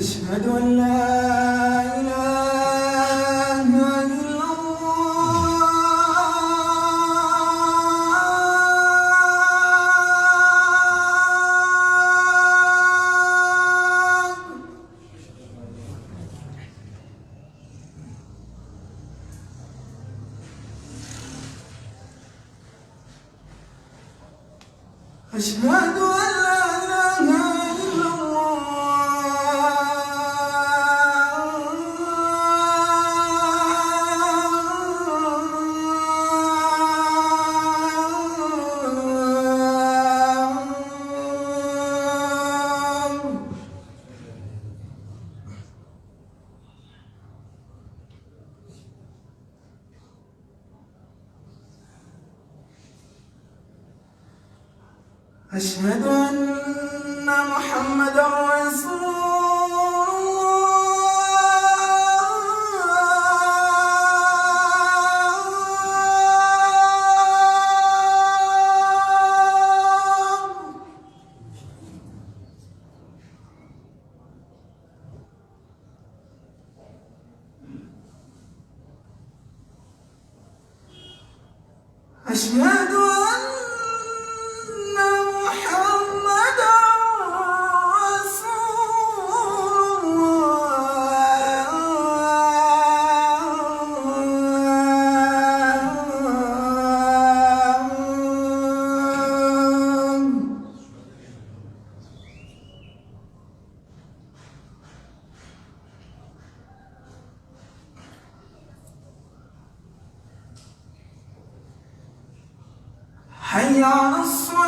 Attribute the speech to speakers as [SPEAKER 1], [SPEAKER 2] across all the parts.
[SPEAKER 1] أشهد أن لا إله إلا الله. أشهد أن لا إله إلا أشهد أن محمدا رسول الله. أشهد حي على الصلاة.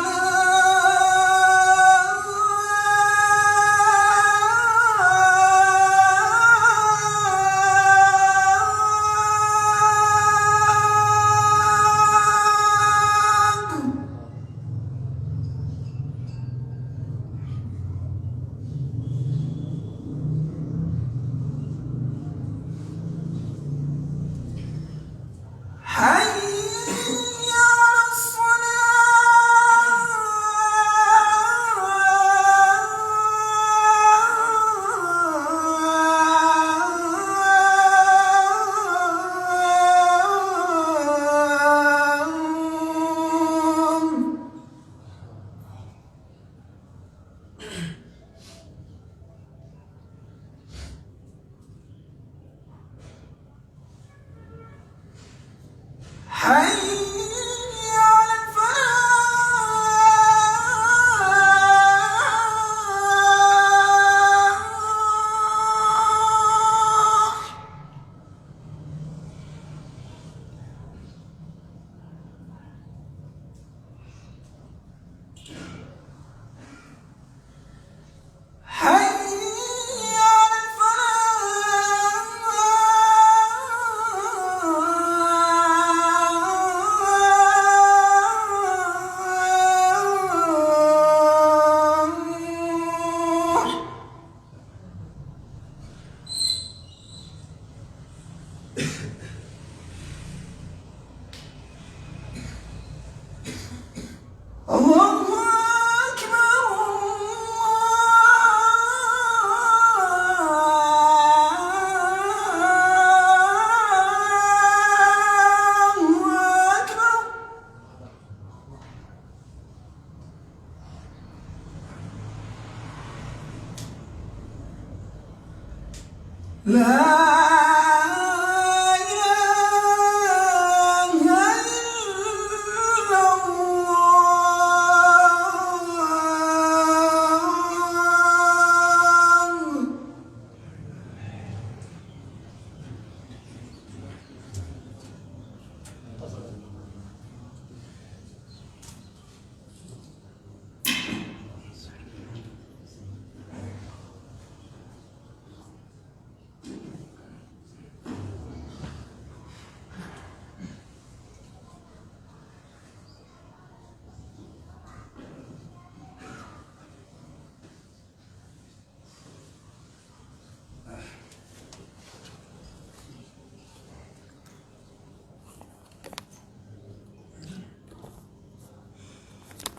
[SPEAKER 1] لا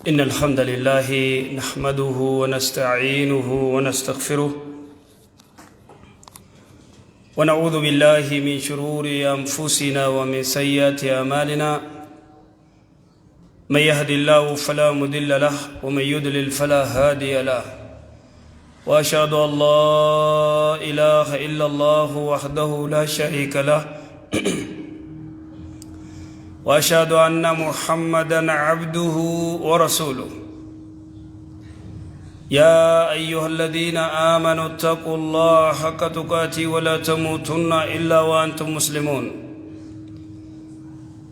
[SPEAKER 2] إن الحمد لله نحمده ونستعينه ونستغفره ونعوذ بالله من شرور أنفسنا ومن سيئات أعمالنا من يهد الله فلا مضل له ومن يضلل فلا هادي له وأشهد أن لا إله إلا الله وحده لا شريك له وأشهد أن محمدًا عبده ورسوله يا أيها الذين آمنوا اتقوا الله حق تقاته ولا تموتن إلا وأنتم مسلمون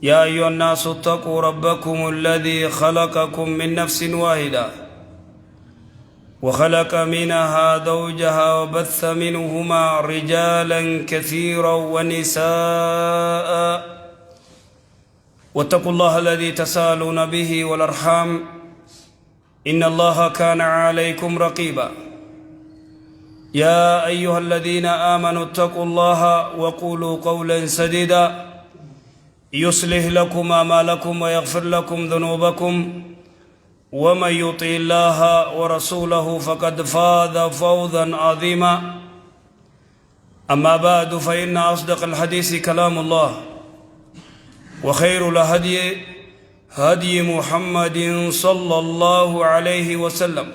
[SPEAKER 2] يا أيها الناس اتقوا ربكم الذي خلقكم من نفس واحدة وخلق منها زوجها وبث منهما رجالا كثيرا ونساء واتقوا الله الذي تساءلون به والأرحام إن الله كان عليكم رقيبا يا أيها الذين آمنوا اتقوا الله وقولوا قولا سديدا يصلح لكم أعمالكم ويغفر لكم ذنوبكم ومن يطع الله ورسوله فقد فاز فوزا عظيما أما بعد فإن أصدق الحديث كلام الله وخير الهدي هدي محمد صلى الله عليه وسلم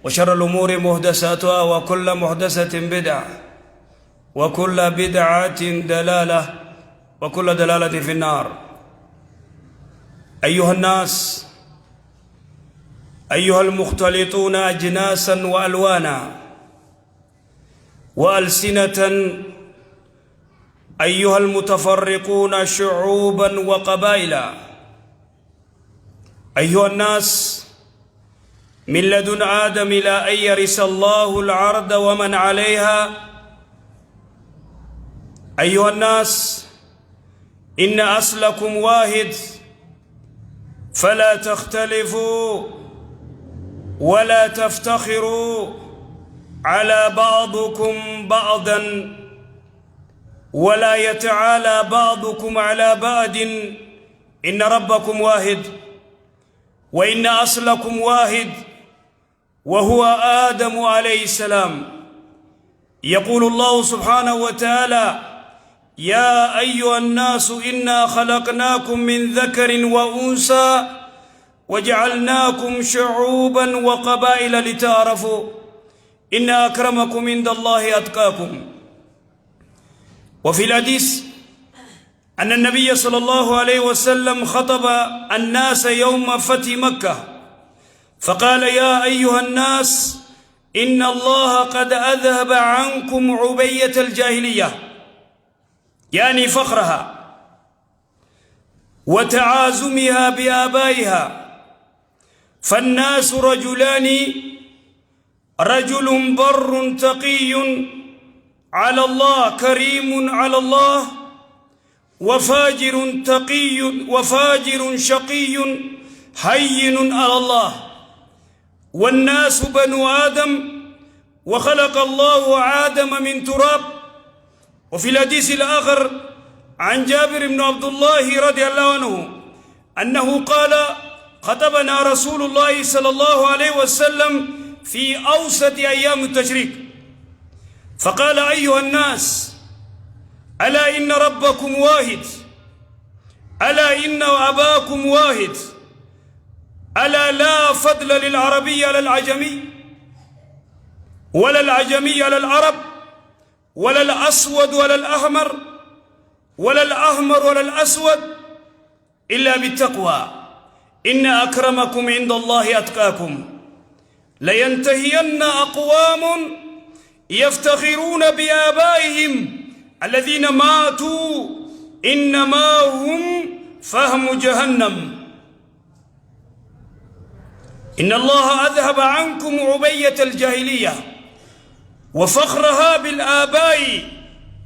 [SPEAKER 2] وشر الأمور محدثاتها وكل محدثة بدعة وكل بدعة دلالة وكل دلالة في النار. أيها الناس، أيها المختلطون أجناسا وألوانا وألسنة، أيها المتفرقون شعوبا وقبائلا، أيها الناس، من لدن آدم إلى أن يرث الله الأرض ومن عليها، أيها الناس، إن أصلكم واحد فلا تختلفوا ولا تفتخروا على بعضكم بعضا ولا يتعالى بعضكم على بعض، إن ربكم واحد وإن أصلكم واحد وهو آدم عليه السلام. يقول الله سبحانه وتعالى: يا أيها الناس إنا خلقناكم من ذكر وأنثى وجعلناكم شعوبا وقبائل لتعارفوا إن أكرمكم عند الله أتقاكم. وفي الحديث أن النبي صلى الله عليه وسلم خطب الناس يوم فتح مكة فقال: يا أيها الناس، إن الله قد أذهب عنكم عبية الجاهلية، يعني فخرها وتعازمها بآبائها، فالناس رجلان: رجل بر تقي على الله كريم على الله، وفاجر تقي وفاجر شقي هين على الله، والناس بنو آدم وخلق الله آدم من تراب. وفي الحديث الآخر عن جابر بن عبد الله رضي الله عنه أنه قال: خطبنا رسول الله صلى الله عليه وسلم في أوسط أيام التشريق فقال: أيها الناس، ألا إن ربكم واحد، ألا إن أباكم واحد، ألا لا فضل للعربي على العجمي ولا العجمي على العرب ولا الأسود ولا الأحمر ولا الأحمر ولا الأسود إلا بالتقوى، إن أكرمكم عند الله أتقاكم. لينتهين أقوام يفتخرون بآبائهم الذين ماتوا إنما هم فهم جهنم. إن الله أذهب عنكم عبية الجاهلية وفخرها بالآباء،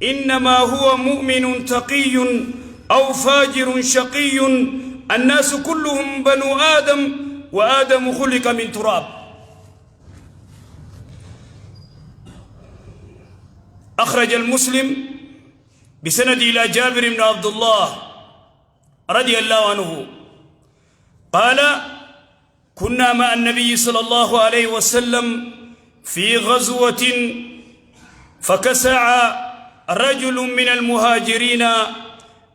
[SPEAKER 2] إنما هو مؤمن تقي أو فاجر شقي، الناس كلهم بنو آدم وآدم خلق من تراب. أخرج المسلم بسند إلى جابر بن عبد الله رضي الله عنه قال: كنا مع النبي صلى الله عليه وسلم في غزوة، فكسع رجل من المهاجرين،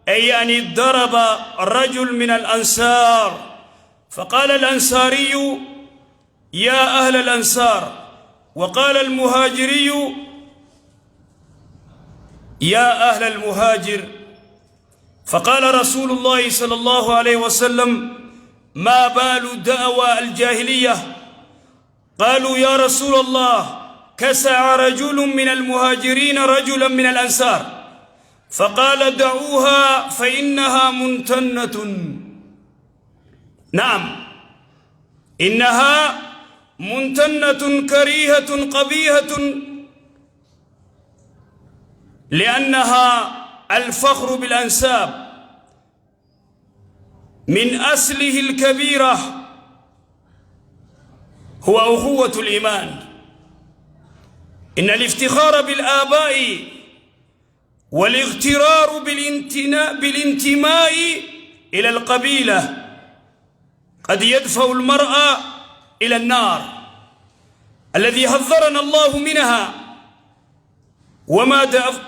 [SPEAKER 2] أي يعني ضرب رجل من الأنصار، فقال الأنصاري: يا أهل الأنصار، وقال المهاجري: يا أهل المهاجر. فقال رسول الله صلى الله عليه وسلم: ما بال دعوى الجاهلية؟ قالوا: يا رسول الله، كسع رجل من المهاجرين رجلا من الأنصار. فقال: دعوها فإنها منتنة. نعم، إنها منتنة كريهة قبيحة، لأنها الفخر بالأنساب من أصله الكبيرة هو أخوة الإيمان. إن الافتخار بالآباء والاغترار بالانتماء إلى القبيلة قد يدفع المرء إلى النار الذي حذرنا الله منها،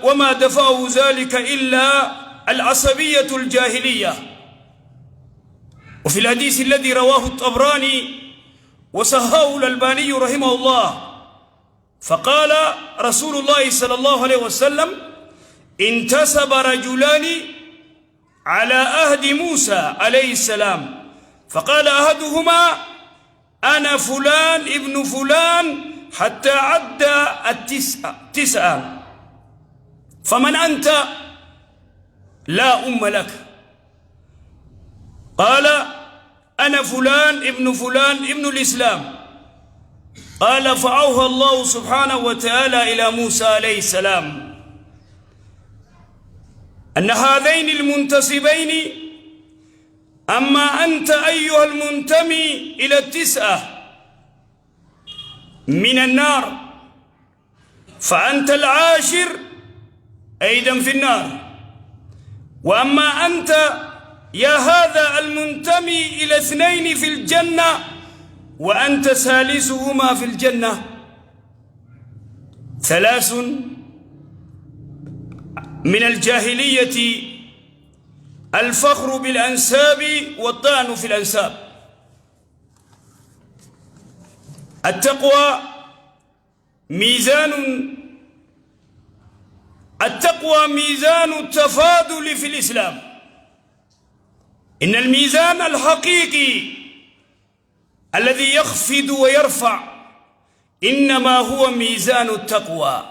[SPEAKER 2] وما دفعه ذلك إلا العصبية الجاهلية. وفي الحديث الذي رواه الطبراني وصححه الألباني رحمه الله، فقال رسول الله صلى الله عليه وسلم: انتسب رجلان على عهد موسى عليه السلام، فقال أحدهما: أنا فلان ابن فلان، حتى عد التسعة، فمن أنت؟ لا أم لك. قال: أنا فلان ابن فلان ابن الإسلام. قال: فأوحى الله سبحانه وتعالى إلى موسى عليه السلام أن هذين المنتسبين: أما أنت أيها المنتمي إلى التسعة من النار، فأنت العاشر أيضا في النار، وأما أنت يا هذا المنتمي إلى اثنين في الجنة، وأنت ثالثهما في الجنة. ثلاث من الجاهلية: الفخر بالأنساب والطعن في الأنساب. التقوى ميزان التفاضل في الإسلام. إن الميزان الحقيقي الذي يخفض ويرفع إنما هو ميزان التقوى.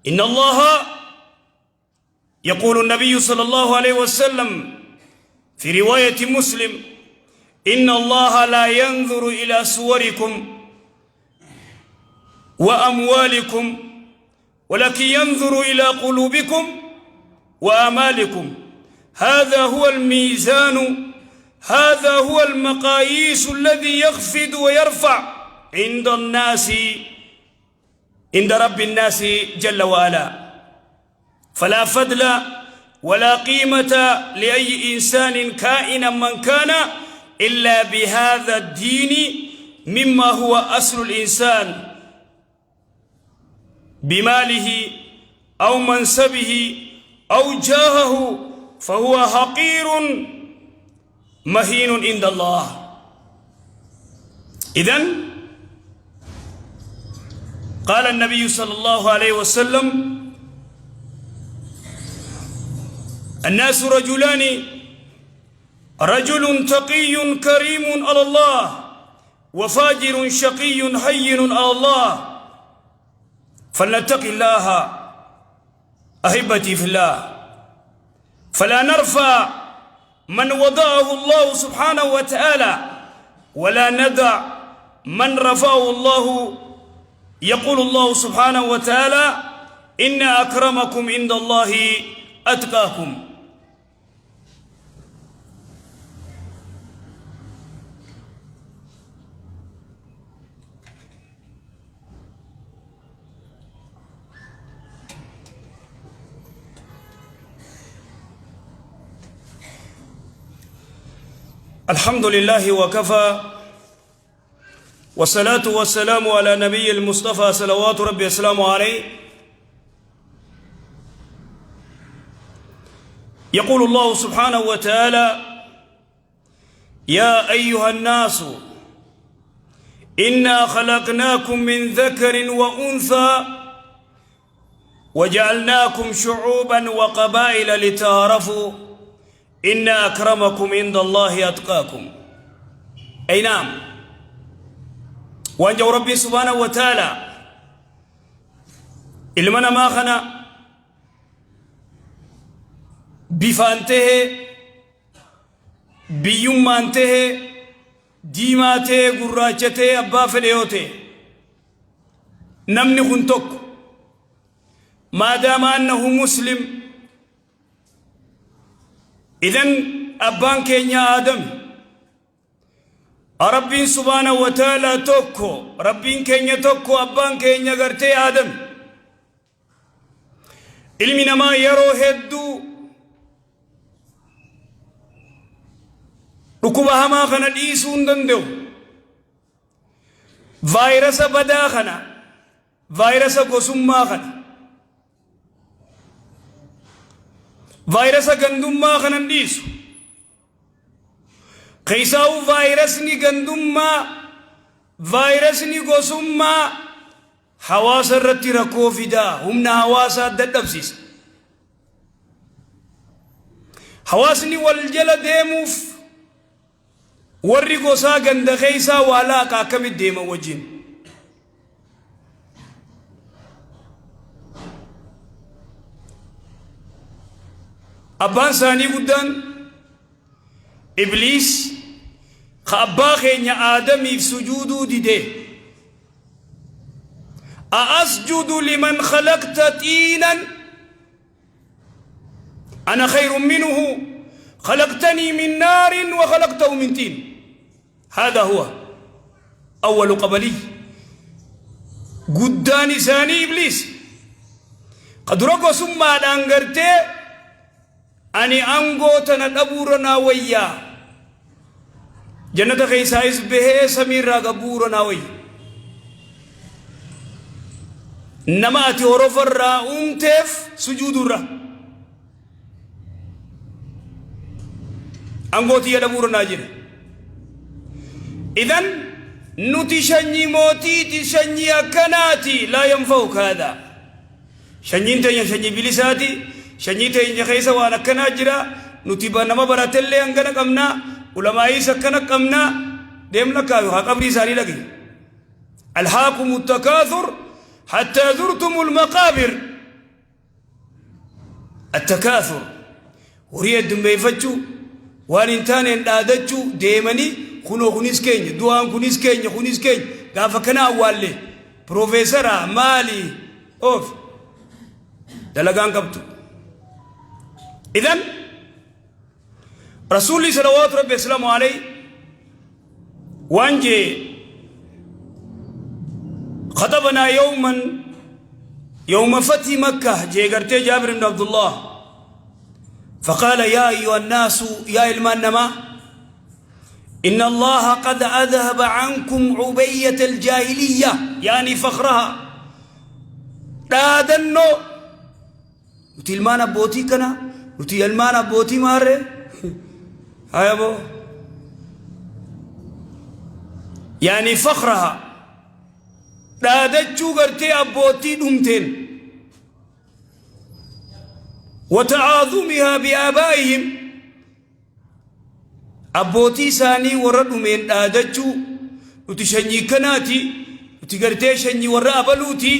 [SPEAKER 2] إن الله، يقول النبي صلى الله عليه وسلم في رواية مسلم: إن الله لا ينظر إلى صوركم وأموالكم، ولكن ينظر إلى قلوبكم وآمالكم. هذا هو الميزان، هذا هو المقاييس الذي يخفض ويرفع عند الناس، عند رب الناس جل وعلا. فلا فضل ولا قيمة لأي إنسان كائنا من كان إلا بهذا الدين مما هو أصل الإنسان، بماله أو منصبه أو جاهه، فهو حقير مهين عند الله. إذن قال النبي صلى الله عليه وسلم: الناس رجلان: رجل تقي كريم على الله، وفاجر شقي حين على الله. فلنتق الله أحبتي في الله، فلا نرفع من وضعه الله سبحانه وتعالى، ولا ندع من رفعه الله. يقول الله سبحانه وتعالى: إن أكرمكم عند الله أتقاكم. الحمد لله وكفى والصلاة والسلام على نبي المصطفى صلوات ربي وسلامه عليه. يقول الله سبحانه وتعالى: يا أيها الناس إنا خلقناكم من ذكر وأنثى وجعلناكم شعوبا وقبائل لتعارفوا إن أكرمكم عند الله أتقاكم. أي نعم، وأنجو ربي سبحانه وتعالى إلمنا ما خنا بفانته بيومانته ديماته قراجته أبا فليوته نمني خنتك ما دام أنه مسلم. إذن أبان كينيا آدم ربين سبحانه وتعالى توكو ربين كينيا توكو أبان كينيا غرتي آدم علمنا ما يرو هدو ركوبها ما خنا ديسون دندو فيروس بدا خنا فيروس قسم ما خنا فيروس غندم ما خنا ديسو قيساو فيروس ني غندم ما فيروس ني قسم ما حواس الرتي ركو فدا همنا حواس ددبسيس حواسني والجل ديموف warri gosaa ganda keeysaa waalaa akkamit deeman wajjin. Abbaan isaanii guddaan Ibliis ka abbaa keenya Aadamiif sujuuduu dide. أأسجد لمن خلقت طينا أنا خير منه خلقتني من نار وخلقته من طين. هذا هو أول قبلي قدان ثاني إبليس قد رقوا ثم أنقرتي أني أنقو تندبورنا ويا جنة خيسائز به سمير قبورنا ويا نماتي ورفر أمتف سجود الرا أنقو تيدبورنا جنة. إذن نتي شني موتي تشني أكناتي لا ينفوك هذا شني تني شني بلساتي شني تني خيسة وانا كناجرا نتي بنما برات اللي أنكنا كمنا علماء سكنا كمنا دم لك قبري ساري لقي ألهاكم التكاثر حتى زرتم المقابر. التكاثر وريد بيفتشو وان انتان دادتشو ديمني خنو خنيس كيني دوام خنيس كيني قافا كنا أولي بروفيسورا مالي أوف دلقان قبتو. إذن رسولي صلوات ربي السلام عليه وانجي خطبنا يوم فتح مكة جيغرتي جابر بن عبد الله فقال: يا أيها الناس يا إلمان إن الله قد أذهب عنكم عبية الجاهلية يعني فخرها. لا دنو نتي المانا بوتي كنا نتي المانا بوتي ماري هيا بو يعني فخرها لا دجو غرتي أبوتي دمتين وتعاظمها بآبائهم أبوتي ساني ورد من آدجو نتشني كناتي نتغرتي شني ورا أبلوتي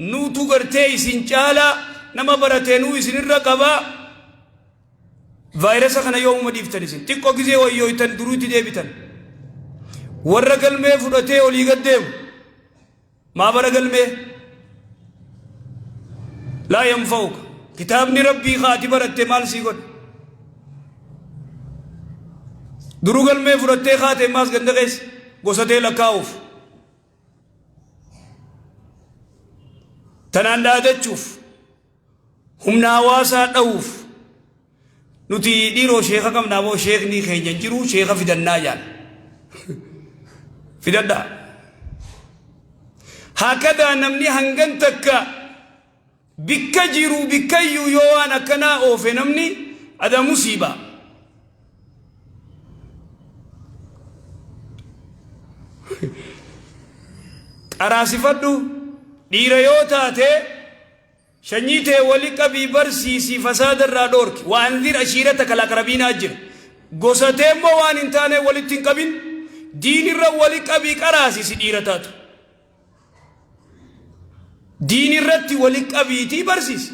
[SPEAKER 2] نوتو غرتي سنجالا نما برتنو سن الرقبة فيروس خنا يوم مديفتني سن تيكو كيزي ويو يتن دروتي ديبتن ورا قلمي فرتي ولي قدم ما برا قلمي لا ينفوك كتابني ربي خاتم رتمال سيقول دروغل में फुरते खाते मास गंदगेस गोसते लकाउफ تناندا دچوف هم ناواسا دوف nuti dhiiroo sheeka qabnaa moo sheekni keenya jiru sheeka fidannaa jaan fidadha hakada namni hangan takka bikka jiru bikkayyuu yoo waan akkanaa oofe namni ada musiiba qaraasifadhu dhiira yoo taate shanyitee wali qabii barsiisii fasaada irraa dhoorki waanzir ashiirataka alaqrabiina ajjir gosatee immoo waan hin taane walitti hin qabin diinirra wali qabii qaraasisi dhiira taatu diinirratti wali qabiitii barsiisi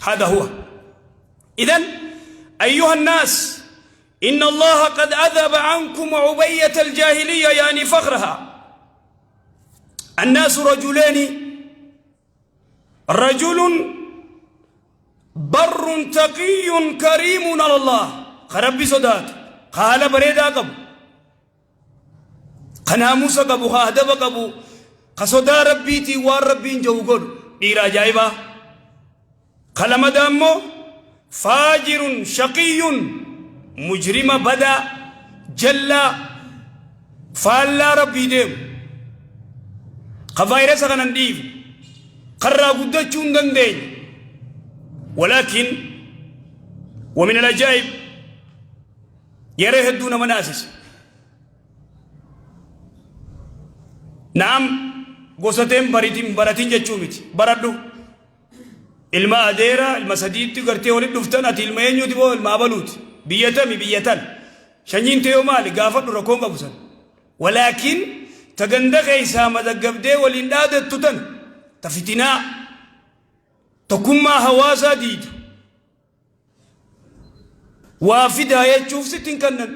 [SPEAKER 2] هذا هو إذن أيها الناس إن الله قد أذهب عنكم عبية الجاهلية يعني فخرها الناس رجلان رجل بر تقي كريم على الله خرب صدات قال بريدا قبو قناموس قبو خادب قبو قصدا ربيتي والربين جوغل ديرا جايبا قال مدامو فاجر شقي مجرم بدا جلا فالا ربي ديم خفايرس غننديف قرى قدتشون دندين ولكن ومن العجائب يريه دون مناسس نعم قوستين براتين جتشومت بردو ilma adeera ilma sadiitti gartee walitti dhuftan ati ilma eenyuuti boo ilma abaluuti biyyatami biyyatan shanyiin ta'ee maali gaafadhu rakkoon qabu san walaakin taganda keessaa madaggabdee waliin dhaadattu tan ta fitinaa tokkummaa hawaasaa diidu waa fidaa jechuuf sittin kannan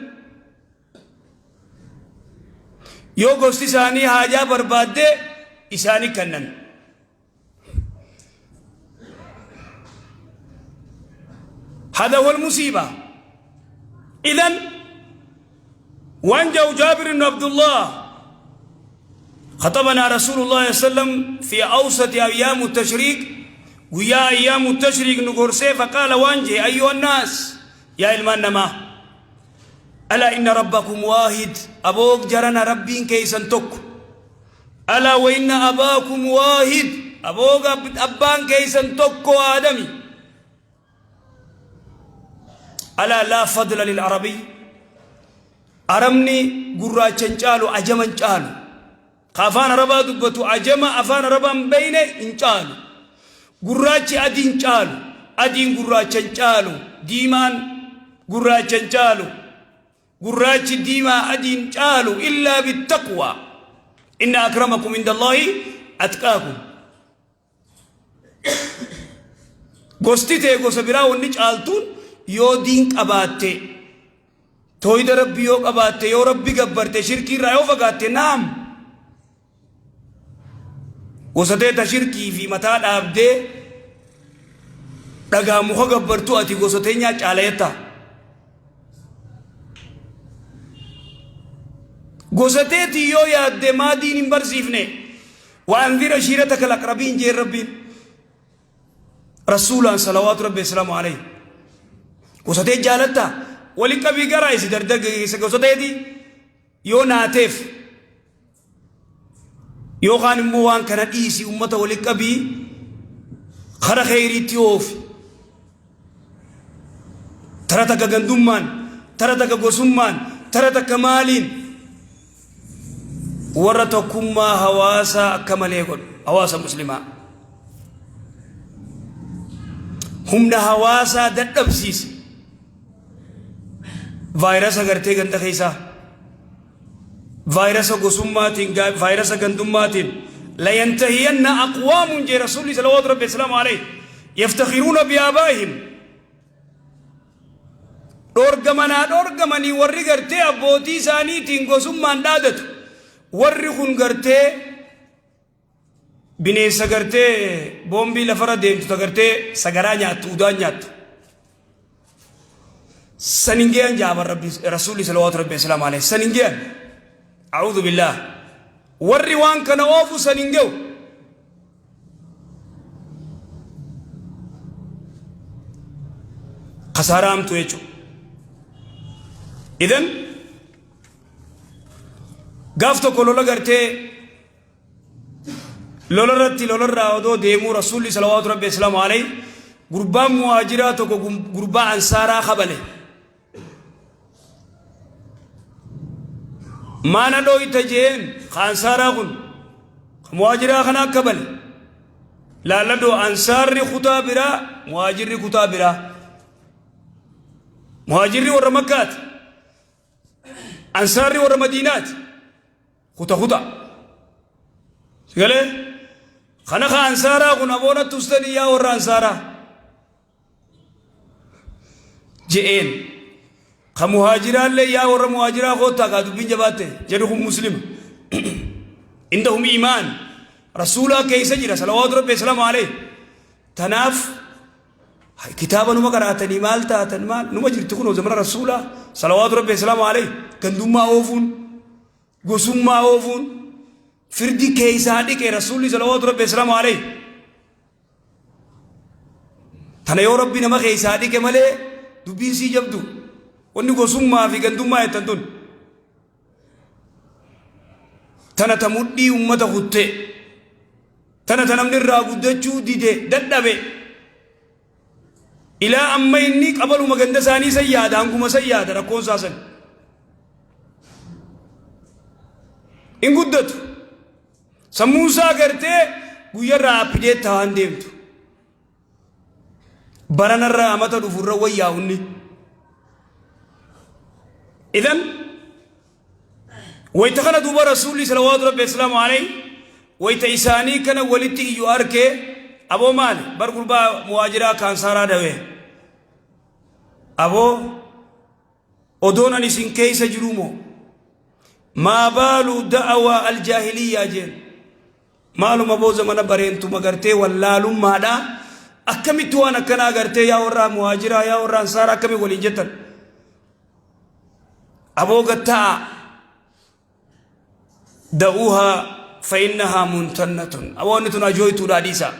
[SPEAKER 2] yoo gosti isaanii haajaa barbaaddee isaanii kannan هذا هو المصيبة إذن وانجو جابر بن عبد الله خطبنا رسول الله صلى الله عليه وسلم في أوسط أيام التشريق ويا أيام التشريق نقرسي فقال وانجي أيها الناس يا المنما ألا إن ربكم واحد أبوك جرنا ربين كيسا تك ألا وإن أباكم واحد أبوك أبان كيسا تك آدمي ألا لا فضل للعربي أرمني قرى چنچالو عجما چالو خافان ربا دبتو عجما أفان ربا بين انچالو قرى أدين چالو أدين قرى چنچالو ديمان قرى چنچالو قرى ديما أدين چالو إلا بالتقوى إن أكرمكم عند الله أتقاكم قستي تيغو سبرا ونج آلتون yoo diin qabaatte tooyida rabbi yoo qabaatte yoo rabbi gabbarte shirkii irraa yoo fagaatte naam gosateeta shirkii fi mataa dhaabdee dhagaa muka gabbartu ati gosateenyaa caalayetta gosateetii yoo yaadde maa diin hin barsiifne وأنذر عشيرتك الأقربين جي ربي رسولا صلوات ربي السلام عليه قصتي جالتا ولك بيقرا يسدر دغ قصتي دي يو ناتف يو خان موان كان ديسي امته ولك بي خر خيري تيوف ترتك غندمان ترتك غسمان ترتك مالين ورتكم ما حواسا كمل يقول حواسا مسلمه هم ده حواسا ددبسيس فيروس اگرتے گندا خیسا فيروس غسماتين فيروس گندماتين لا ينتهين اقوام جي رسول الله صلى الله عليه وسلم عليه يفتخرون بآبائهم دورگمني وري گرتے ابوتی سانی تين غسمان دادت وري خون گرتے بنيسا گرتے بومبي لفرا ديمتو گرتے سگرا نيات ودا نيات سننجيان جاب ربي رسول صلى الله عليه وسلم عليه سننجيان أعوذ بالله والروان كان أوفو سننجو خسارة أم تويجو إذن قافتو كلولا قرتي لولا رتي لولا راودو ديمو رسول صلوات ربي السلام عليه قربان مهاجرات وقربان أنصارا خبله ما ندو يتجين خانصارا خن مهاجرا خنا قبله لا لدو أنصار خطابرا مهاجر خطابرا مهاجر ور مكات أنصار ور مدينات خطا قال خنا أنصارا خنا بونا تستني يا ور أنصارا جئين خمهاجرا لي يا ور مهاجرا خوتا قادو بين جباته جدهم مسلم عندهم إيمان رسولا كيس جرا صلوات ربي السلام عليه تناف كتابا نما قراتني مال تاتن مال نما جرتكون زمن رسولا صلوات ربي السلام عليه كندوم ما اوفون غسوم ما اوفون فردي كيس هادي كي رسولي صلوات ربي السلام عليه تنا يا ربي نما كيس هادي كمله دبي سي جبدو وني غسوم ما في كندوم ما يتندون تنا تمدي امته خطه تنا تنمني راغودچو ديده ددبه الى اما اني قبلوا مغندساني سياده انكم سياده ركون ساسن ان غدت سموسا غرتي غيرا ابدي تاندمت برنر امته دفر وياوني اذن ويتخنا دوب رسول صلوات ربي السلام عليه ويتيساني كان ولتي ياركه ابو مال برغربا مهاجرا كان سارا دوي ابو ودون ان سين كيس جرومو ما بال دعوى الجاهليه جن مالو مبو زمن برينتو مغرتي ولا لما دا اكميتو انا كنا غرتي يا ورا مهاجرا يا ورا سارا كمي وليجتن ابو غتا دعوها فإنها منتنة أوانتنا جويتو راديسا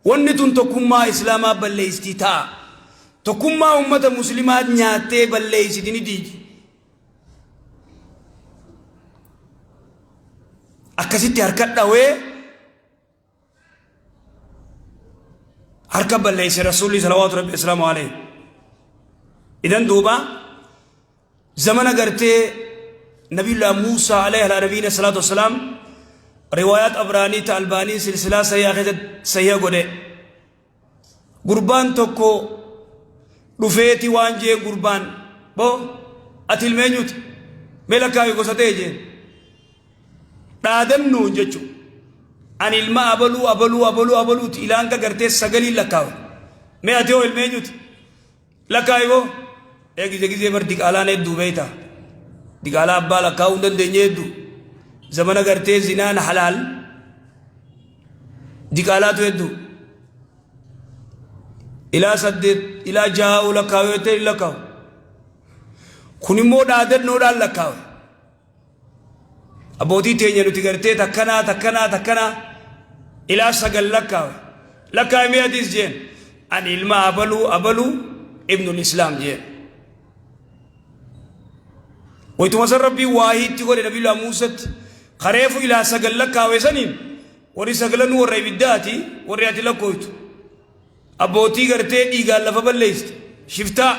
[SPEAKER 2] وانتن تكما إسلاما بلّيستيتا تكما أمة مسلمات نياتي بلّيستيني ديجي أكاسيتي حركات داوي حركة بلّيس رسولي صلوات ربي السلام عليه إذن دوبا زمن قرتي نبي الله موسى عليه النبي الصلاة والسلام روايات أبراني تالباني سلسلة سيئة قده قربان توكو رفيتي وانجي قربان بو أتل مينيوت ملكاوي قصته جين رادن نون جچو أن الماء أبلو إلانك قرتي سغلي لكاوي مي أتيو المينيوت لكاوي بو اگزي بردك آلاني دوبيتا دقالا أبالا كاوندن دنيدو زمن غرتي زنان حلال دقالا تويدو إلى سدد إلى جاء لكاويته لكاو كوني مود عدد نودال لكاو أبوتي تينينو تغرتي تكنا إلى سقل لكاو لكاو مياديس جين أن إلما أبلو ابن الإسلام جين ويتمسر ربي واحد تقول نبي الله موسى خريف إلى سقل لك وسنين وري سقلن وري بداتي وري أتي لكويت أبوتي قرتي إيقال لفبليست شفتا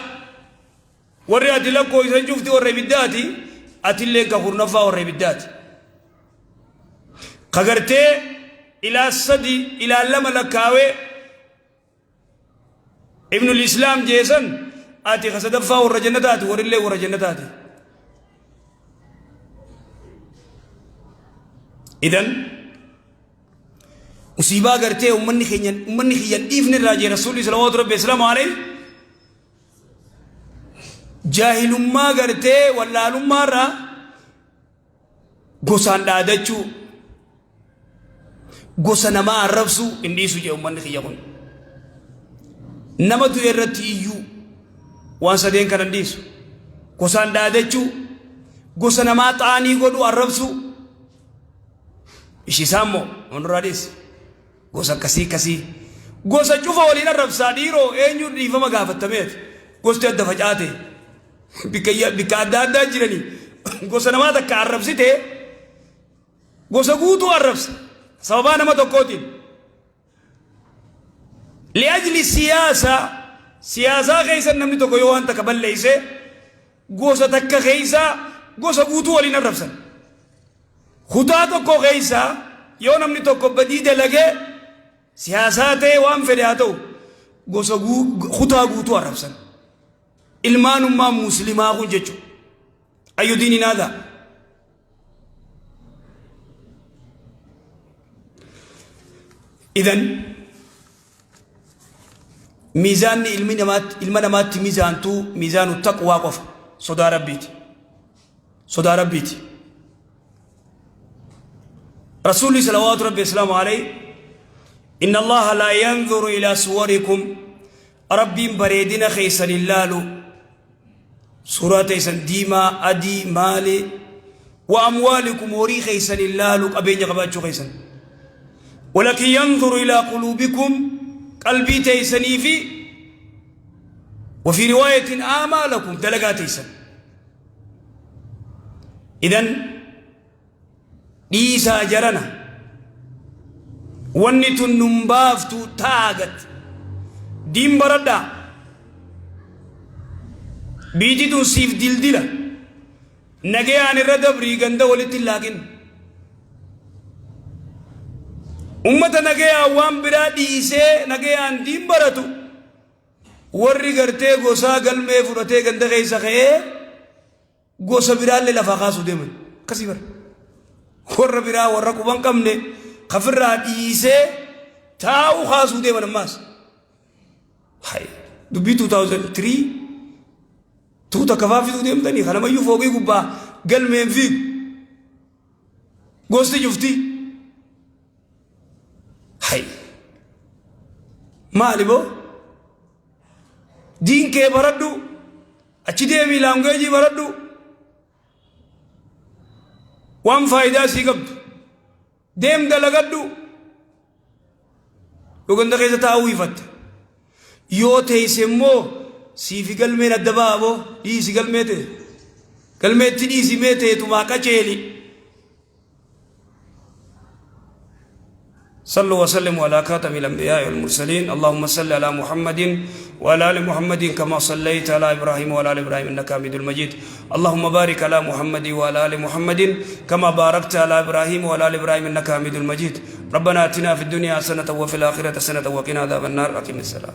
[SPEAKER 2] وري أتي لكويت شفتي وري بداتي أتي لك خرنفا وري بداتي خقرتي إلى الصدي إلى لما لكاوي ابن الإسلام جيسن آتي خسدفا ورجنتاتي وري اللي ورجنتاتي إذن مصيبة قرتي أمني خيان إفن الراجي رسولي صلوات ربي السلام عليه جاهل ما قرتي ولا لما را غسان دادچو غسان ما عرفسو إندي سجي أمني خيان نما تو يرتي وان سدين كان ديسو غسان دادچو غسان ما تاني قدو عرفسو إشي سامو ونراديس غوسا كسي غوسا شوفا ولينا رب ساديرو إنيو ريفا مغافة تميت gosti adda facaate bikka adda addaa jiranii gosa namaa takka arrabsite gosa guutuu arrabsa sababaa nama tokkootiin liajli siyaasaa keessa namni tokko yoo waan takka balleeyse gosa takka keessa gosa guutuu waliin arrabsan kutaa tokko keessa yoo namni tokko badii dalage siyaasaa ta'e waan fedhe haa ta'u gosa kutaa guutuu arrabsan ilmaanummaa muslimaa kun jechuudha ayyu diiniin aadaa idan miizaanni ilma namaatti miizaantuu miizaanu taqwaa qofa sodaa rabbiiti رسولي صلوات ربي السلام عليه إن الله لا ينظر إلى صوركم ربي بريدنا خيسا اللالو سورة إيسان ديما أدي مالي وأموالكم وري خيسا اللالو أبين يغباتشو خيسا ولكن ينظر إلى قلوبكم قلبي تيسني في وفي رواية آمالكم دلقات إيسان إذن dhiisaa jarana wanni tun numbaaftu taagat diin baradhaa biiti tun siif dildila nagayaan irra dabrii ganda walitti laakin ummata nagayaan waan biraa dhiisee nagayaan diin baratu warri gartee gosaa galmee fudhatee ganda keessa ka'ee gosa biraallee lafaa kaasuu deeman akkasii bara warra biraa warra quban qabne kafirraa dhiisee taa'u kaasuu deeman ammaas hay dubbii 2003 tuuta kafaafisuu deemtanii kanamayyuu fooqii gubbaa galmeen fiigu gosti juftii hay maali boo diin kee baradhu achi deemii laangeejii baradhu وان فايدة سيقب ديم دلقدو وقند غيزة تاويفت يو تيسمو سيفي قلمين الدبابو ديسي قلميته قلميت ديسي ميته تماكا چيلي صلوا وسلموا على خاتم الأنبياء والمرسلين اللهم صل على محمد وعلى آل محمد كما صليت على إبراهيم وعلى آل إبراهيم إنك حميد مجيد اللهم بارك على محمد وعلى آل محمد كما باركت على إبراهيم وعلى آل إبراهيم إنك حميد مجيد ربنا آتنا في الدنيا حسنة وفي الآخرة حسنة وقنا عذاب النار أقم الصلاة